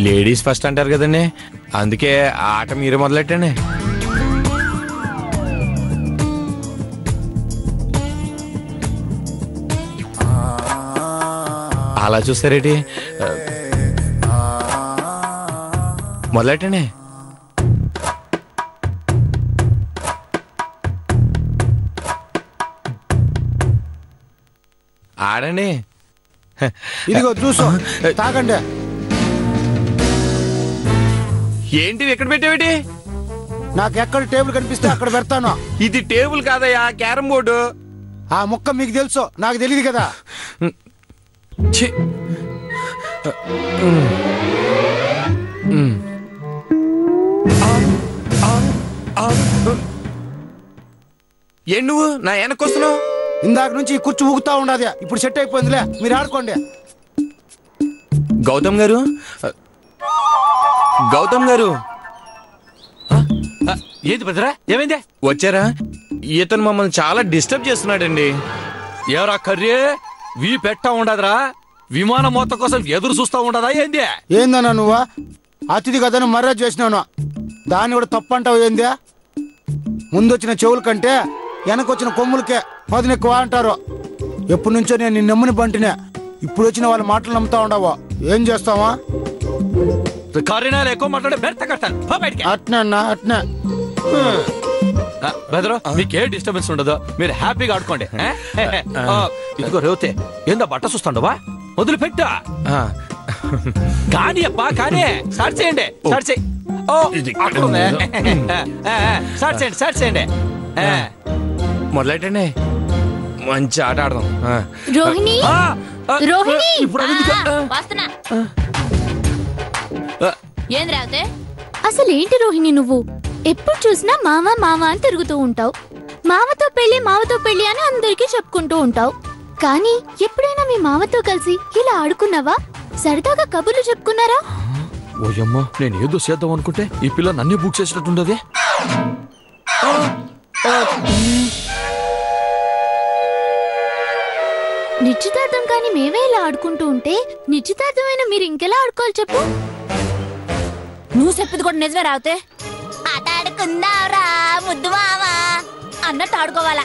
Ladies first అంటారు కదండి, అందుకే ఆట మీరే మొదలెట్టండి. అలా చూస్తారేటి, మొదలెట్టండి. ఆడండి. ఇదిగో చూసు, తాగండి. ఏంటి ఎక్కడ పెట్టావేటి? నాకు ఎక్కడ టేబుల్ కనిపిస్తే అక్కడ పెడతాను. ఇది టేబుల్ కాదయ్యా, క్యారం బోర్డు. ఆ ముక్క మీకు తెలుసు, నాకు తెలియదు కదా. ఏం నువ్వు నా వెనకొస్తున్నావు? ఇందాక నుంచి ఈ కుర్చీ ఊగుతా ఉండదు, ఇప్పుడు సెట్ అయిపోయిందిలే, మీరు ఆడుకోండి. గౌతమ్ గారు, గౌతమ్ గారు. ఏంటి పెద్దరా, ఏమైందే? వచ్చారా? ఇతను మమ్మల్ని చాలా డిస్టర్బ్ చేస్తున్నాడండి. ఎవరా కర్రీ? వీ పెట్టా ఉండదురా, విమానం మొత్తం కోసం ఎదురు చూస్తా ఉండదా ఏంది? ఏందన్నా నువ్వా? అతిథి కదని మర్యాద చేసినాను, దాన్ని కూడా తప్పంటావు ఏంది? ముందొచ్చిన చెవుల కంటే వెనకొచ్చిన కొమ్ములకే పదునెక్కువ అంటారు. ఎప్పటి నుంచో నేను నిన్ను నమ్ముని బంటినే, ఇప్పుడు వచ్చిన వాళ్ళ మాటలు నమ్ముతా ఉండవా? ఏం చేస్తావా? కరీనాలు ఎక్కువ మాట్లాడే బెర్త కట్టాను. అట్నే అన్నా, అట్నే. బెదరు, మీకే డిస్టర్బెన్స్ ఉండదు, మీరు హ్యాపీగా ఆడుకోండి. ఇదిగో రేవతే, ఏందో బట్ట చూస్తాండవా? మొదలు పెట్టా కానీ అబ్బా, కానీ స్టార్ట్ చేయండి, స్టార్ట్ చేయి. స్టార్ట్ చేయండి, స్టార్ట్ చేయండి. మొదలెట్టండి, మంచి ఆట ఆడదాం. రోహిణి, రోహిణి, ఇప్పుడు వస్తున్నా. ఏంది రావుతే? అసలు ఏంటి రోహిణి నువ్వు? ఎప్పుడు చూసినా మామ మామ అని తిరుగుతూ ఉంటావు. మామతో పెళ్లి అని అందరికీ చెప్పుకుంటూ ఉంటావు. కానీ ఎప్పుడైనా మీ మామతో కలిసి ఇలా ఆడుకున్నావా? సరదాగా కబుర్లు చెప్పుకున్నారా? ఓయమ్మా, నేను ఏదో చేద్దాం అనుకుంటే ఈ పిల్ల నన్నే బుక్ చేసినట్టుండదే. నిశ్చితార్థం కానీ మేమే ఇలా ఆడుకుంటూ ఉంటే నిశ్చితార్థమైన మీరు ఇంకెలా ఆడుకోవాలి చెప్పు? నువ్వు చెప్పేది కూడా నిజమే రావుతే. ఆట ఆడుకుందావురా ముద్దు మావా అన్నట్టు ఆడుకోవాలా?